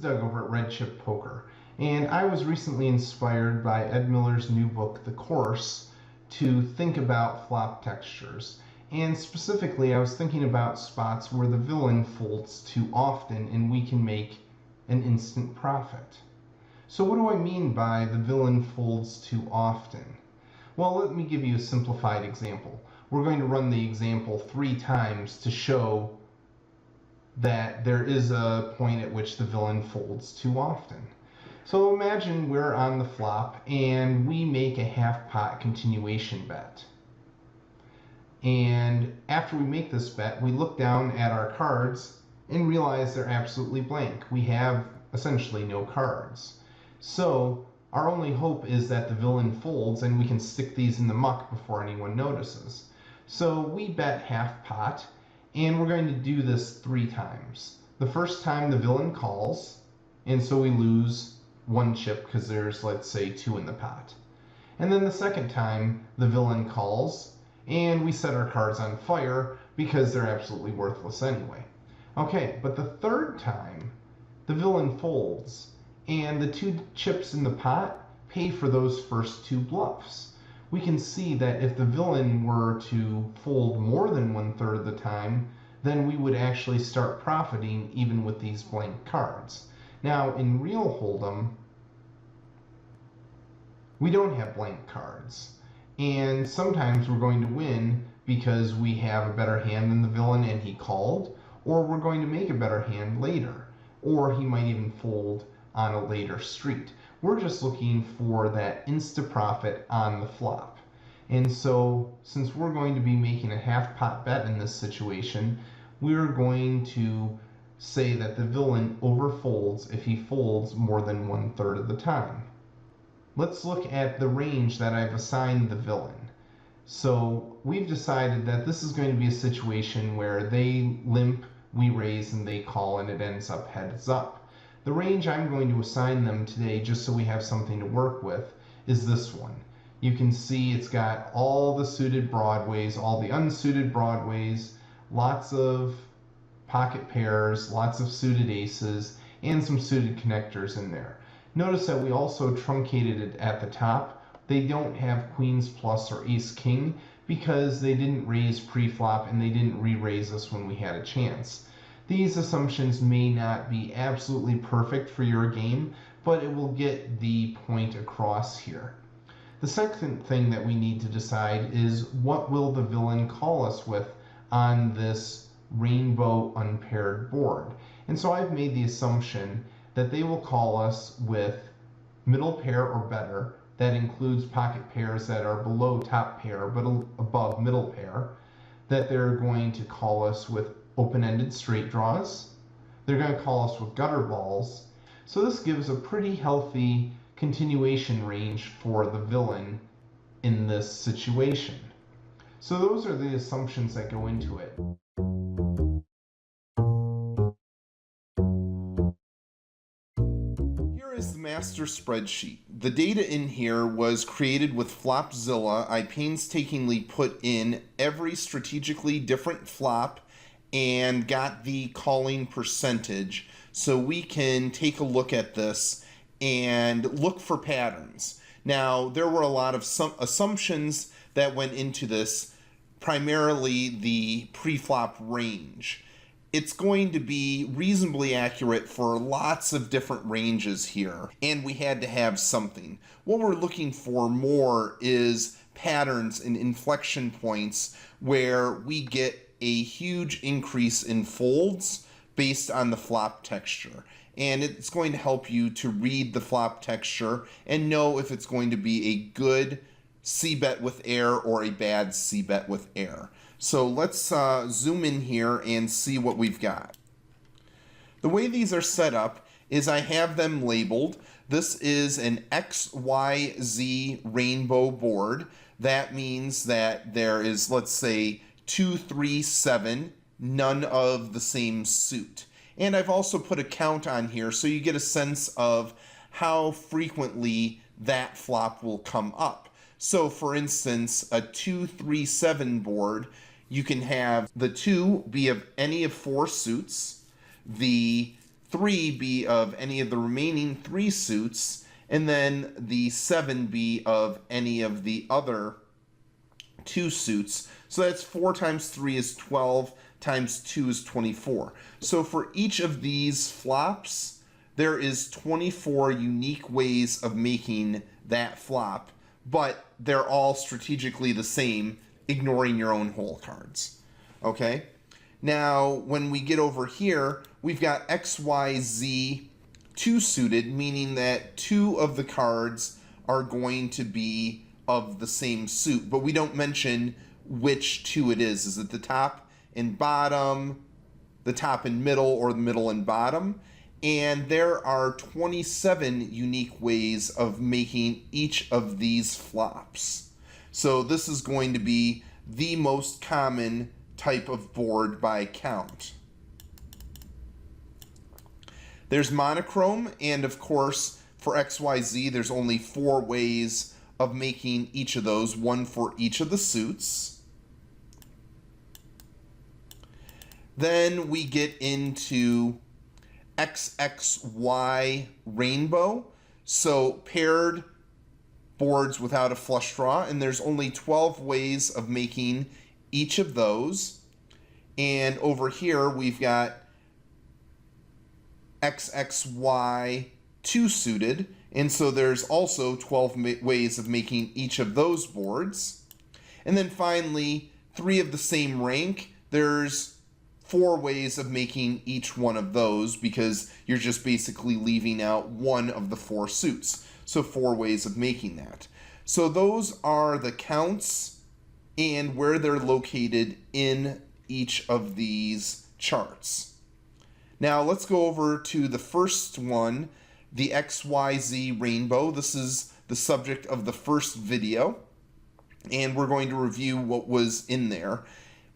Doug over at Red Chip Poker, and I was recently inspired by Ed Miller's new book, The Course, to think about flop textures. And specifically, I was thinking about spots where the villain folds too often and we can make an instant profit. So what do I mean by the villain folds too often? Well, let me give you a simplified example. We're going to run the example 3 times to show that there is a point at which the villain folds too often. So imagine we're on the flop and we make a half pot continuation bet. And after we make this bet, we look down at our cards and realize they're absolutely blank. We have essentially no cards. So our only hope is that the villain folds and we can stick these in the muck before anyone notices. So we bet half pot, and we're going to do this 3 times. The first time the villain calls, and so we lose 1 chip because there's, let's say, 2 in the pot. And then the second time the villain calls, and we set our cards on fire because they're absolutely worthless anyway. Okay, but the third time the villain folds, and the 2 chips in the pot pay for those first 2 bluffs. We can see that if the villain were to fold more than 1/3 of the time, then we would actually start profiting even with these blank cards. Now, in real Hold'em, we don't have blank cards. And sometimes we're going to win because we have a better hand than the villain and he called, or we're going to make a better hand later, or he might even fold on a later street. We're just looking for that insta profit on the flop. And so since we're going to be making a half pot bet in this situation, we're going to say that the villain overfolds if he folds more than 1/3 of the time. Let's look at the range that I've assigned the villain. So we've decided that this is going to be a situation where they limp, we raise, and they call, and it ends up heads up. The range I'm going to assign them today, just so we have something to work with, is this one. You can see it's got all the suited broadways, all the unsuited broadways, lots of pocket pairs, lots of suited aces, and some suited connectors in there. Notice that we also truncated it at the top. They don't have queens plus or ace king because they didn't raise pre-flop and they didn't re-raise us when we had a chance. These assumptions may not be absolutely perfect for your game, but it will get the point across here. The second thing that we need to decide is what will the villain call us with on this rainbow unpaired board. And so I've made the assumption that they will call us with middle pair or better. That includes pocket pairs that are below top pair but above middle pair. That they're going to call us with open-ended straight draws. They're going to call us with gutter balls. So this gives a pretty healthy continuation range for the villain in this situation. So those are the assumptions that go into it. Here is the master spreadsheet. The data in here was created with Flopzilla. I painstakingly put in every strategically different flop and got the calling percentage so we can take a look at this and look for patterns. Now, there were a lot of assumptions that went into this, primarily the pre-flop range. It's going to be reasonably accurate for lots of different ranges here, and we had to have something. What we're looking for more is patterns and inflection points where we get a huge increase in folds based on the flop texture. And it's going to help you to read the flop texture and know if it's going to be a good c-bet with air or a bad c-bet with air. So let's zoom in here and see what we've got. The way these are set up is I have them labeled. This is an XYZ rainbow board. That means that there is, let's say, 2, 3, 7, none of the same suit. And I've also put a count on here so you get a sense of how frequently that flop will come up. So for instance, a 2, 3, 7 board, you can have the 2 be of any of 4 suits, the 3 be of any of the remaining 3 suits, and then the 7 be of any of the other 2 suits. So that's 4 times 3 is 12, times 2 is 24. So for each of these flops, there is 24 unique ways of making that flop, but they're all strategically the same, ignoring your own hole cards. Okay? Now, when we get over here, we've got X, Y, Z 2 suited, meaning that 2 of the cards are going to be of the same suit, but we don't mention which 2 it is. Is it the top and bottom, the top and middle, or the middle and bottom? And there are 27 unique ways of making each of these flops. So this is going to be the most common type of board by count. There's monochrome, and of course for XYZ there's only 4 ways of making each of those, 1 for each of the suits. Then we get into XXY rainbow, so paired boards without a flush draw, and there's only 12 ways of making each of those. And over here we've got XXY 2 suited, and so there's also 12 ways of making each of those boards. And then finally, 3 of the same rank, there's 4 ways of making each one of those, because you're just basically leaving out one of the 4 suits. So 4 ways of making that. So those are the counts and where they're located in each of these charts. Now let's go over to the first one, the XYZ rainbow. This is the subject of the first video, and we're going to review what was in there.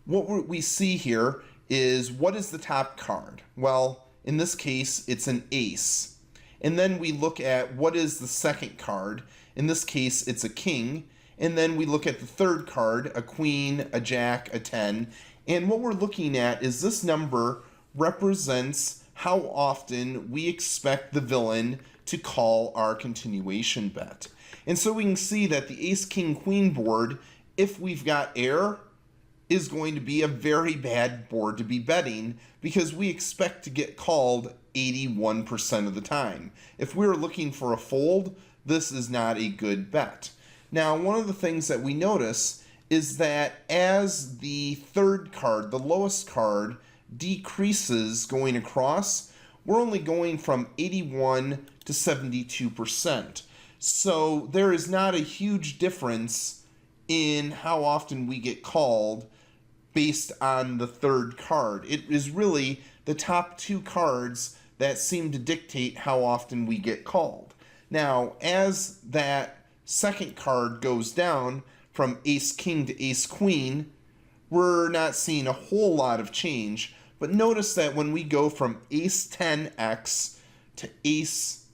What we see here is, what is the top card? Well, in this case, it's an ace. And then we look at what is the second card. In this case, it's a king. And then we look at the third card, a queen, a jack, a 10. And what we're looking at is this number represents how often we expect the villain to call our continuation bet. And so we can see that the ace, king, queen board, if we've got air, is going to be a very bad board to be betting, because we expect to get called 81% of the time. If we're looking for a fold, this is not a good bet. Now, one of the things that we notice is that as the third card, the lowest card, decreases going across, we're only going from 81 to 72%. So there is not a huge difference in how often we get called based on the third card. It is really the top 2 cards that seem to dictate how often we get called. Now, as that second card goes down from ace king to ace queen, we're not seeing a whole lot of change, but notice that when we go from ace 10x to ace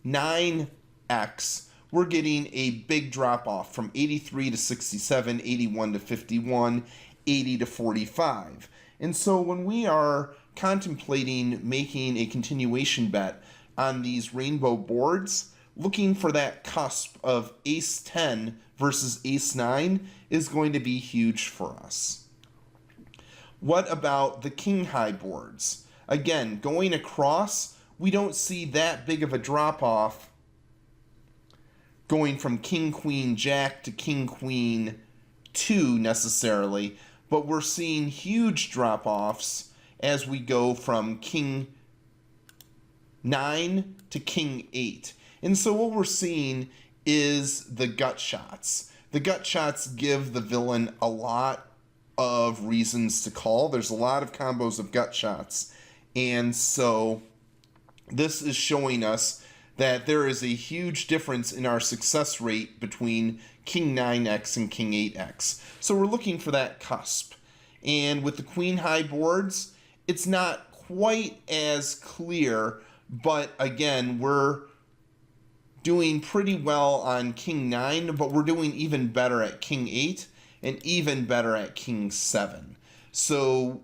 9x, we're getting a big drop off from 83 to 67, 81 to 51, 80 to 45. And so when we are contemplating making a continuation bet on these rainbow boards, looking for that cusp of ace 10 versus ace 9 is going to be huge for us. What about the king high boards? Again, going across, we don't see that big of a drop off going from king queen jack to king queen 2 necessarily, but we're seeing huge drop offs as we go from king 9 to king 8. And so what we're seeing is the gut shots. The gut shots give the villain a lot of reasons to call. There's a lot of combos of gut shots. And so this is showing us that there is a huge difference in our success rate between king 9x and king 8x. So we're looking for that cusp. And with the queen high boards, it's not quite as clear, but again, we're doing pretty well on king 9, but we're doing even better at king 8 and even better at king 7. So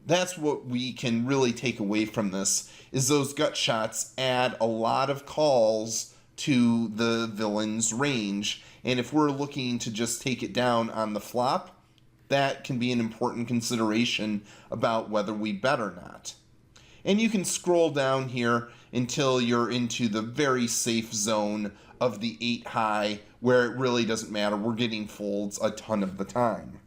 that's what we can really take away from this, is those gut shots add a lot of calls to the villain's range. And if we're looking to just take it down on the flop, that can be an important consideration about whether we bet or not. And you can scroll down here until you're into the very safe zone of the 8 high, where it really doesn't matter. We're getting folds a ton of the time.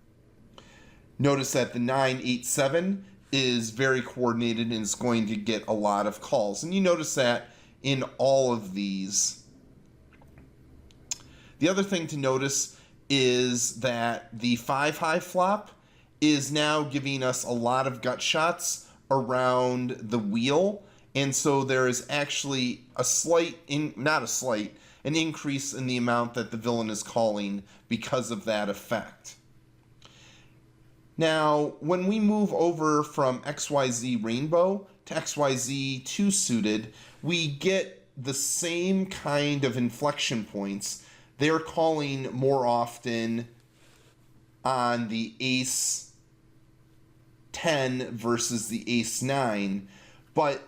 Notice that the 9-8-7 is very coordinated and is going to get a lot of calls. And you notice that in all of these. The other thing to notice is that the 5 high flop is now giving us a lot of gut shots around the wheel. And so there is actually an increase in the amount that the villain is calling because of that effect. Now, when we move over from XYZ rainbow to XYZ 2 suited, we get the same kind of inflection points. They're calling more often on the ace 10 versus the ace 9, but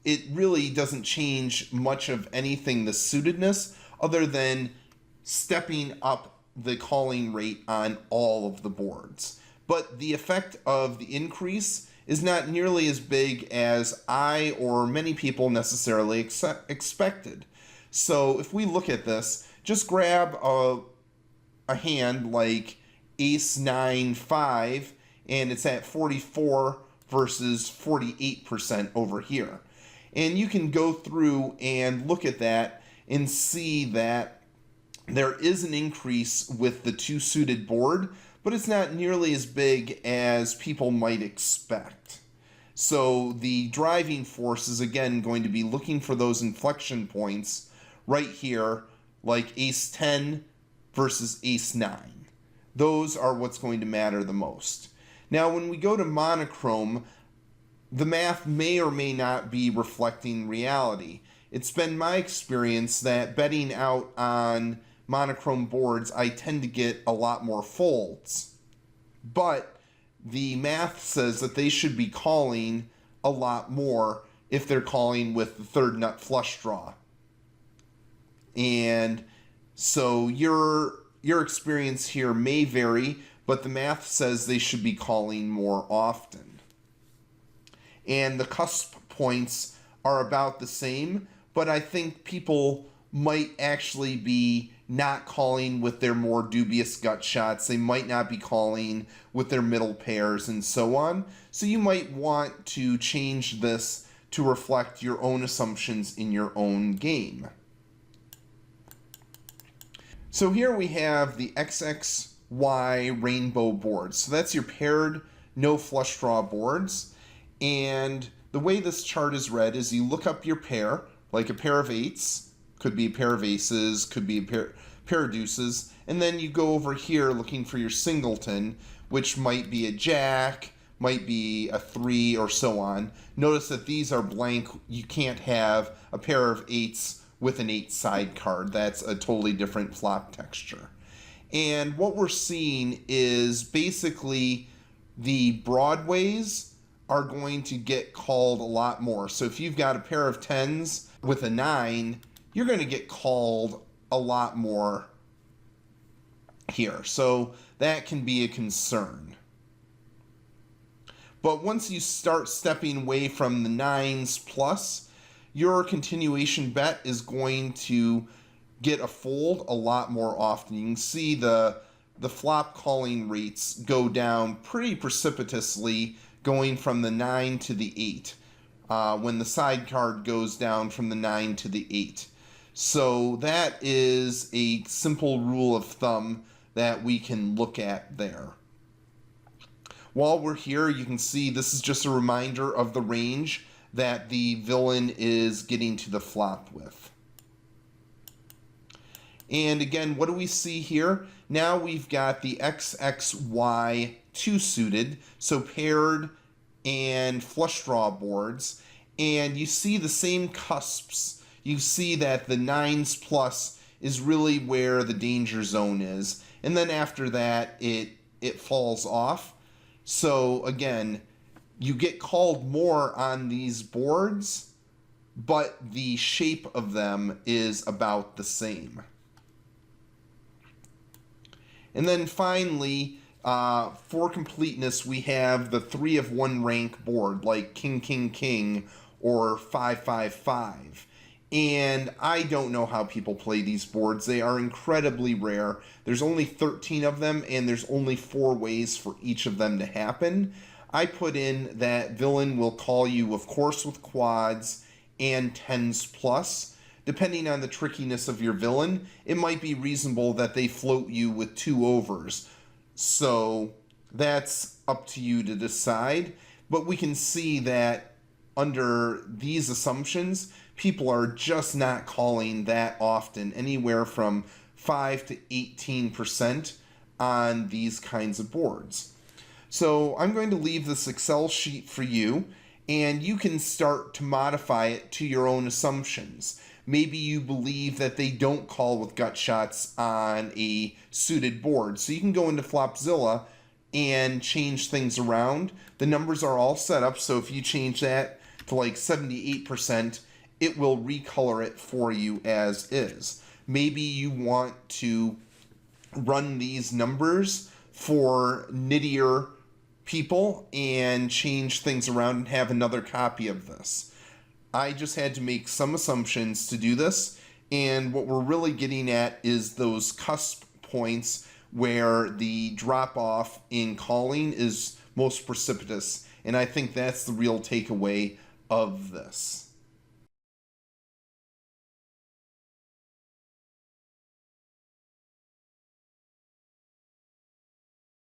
it really doesn't change much of anything, the suitedness, other than stepping up the calling rate on all of the boards. But the effect of the increase is not nearly as big as I or many people necessarily expected. So if we look at this, just grab a hand like ace 9-5, and it's at 44 versus 48% over here. And you can go through and look at that and see that there is an increase with the 2 suited board, but it's not nearly as big as people might expect. So the driving force is again going to be looking for those inflection points right here, like ace 10 versus ace 9. Those are what's going to matter the most. Now, when we go to monochrome, the math may or may not be reflecting reality. It's been my experience that betting out on monochrome boards, I tend to get a lot more folds. But the math says that they should be calling a lot more if they're calling with the third nut flush draw. And so your experience here may vary, but the math says they should be calling more often. And the cusp points are about the same, but I think people might actually be not calling with their more dubious gut shots. They might not be calling with their middle pairs and so on. So you might want to change this to reflect your own assumptions in your own game. So here we have the XXY rainbow boards. So that's your paired no flush draw boards. And the way this chart is read is you look up your pair, like a pair of eights, could be a pair of aces, could be a pair of deuces, and then you go over here looking for your singleton, which might be a jack, might be a 3, or so on. Notice that these are blank. You can't have a pair of eights with an 8 side card. That's a totally different flop texture. And what we're seeing is basically the broadways are going to get called a lot more. So if you've got a pair of 10s with a 9, you're going to get called a lot more here. So that can be a concern. But once you start stepping away from the 9s plus, your continuation bet is going to get a fold a lot more often. You can see the flop calling rates go down pretty precipitously, going from the 9 to the 8, when the side card goes down from the 9 to the 8. So that is a simple rule of thumb that we can look at there. While we're here, you can see this is just a reminder of the range that the villain is getting to the flop with. And again, what do we see here? Now we've got the XXY 2 suited, so paired and flush draw boards, and you see the same cusps. You see that the 9s plus is really where the danger zone is, and then after that it falls off. So again, you get called more on these boards, but the shape of them is about the same. And then finally, for completeness, we have the 3 of 1 rank board, like King, King, King, or 5, 5, 5. And I don't know how people play these boards. They are incredibly rare. There's only 13 of them, and there's only 4 ways for each of them to happen. I put in that villain will call you, of course, with quads and 10s plus. Depending on the trickiness of your villain, it might be reasonable that they float you with 2 overs. So that's up to you to decide. But we can see that under these assumptions, people are just not calling that often, anywhere from 5 to 18% on these kinds of boards. So I'm going to leave this Excel sheet for you, and you can start to modify it to your own assumptions. Maybe you believe that they don't call with gut shots on a suited board. So you can go into Flopzilla and change things around. The numbers are all set up, so if you change that to like 78%, it will recolor it for you as is. Maybe you want to run these numbers for nittier people and change things around and have another copy of this. I just had to make some assumptions to do this, and what we're really getting at is those cusp points where the drop-off in calling is most precipitous, and I think that's the real takeaway of this.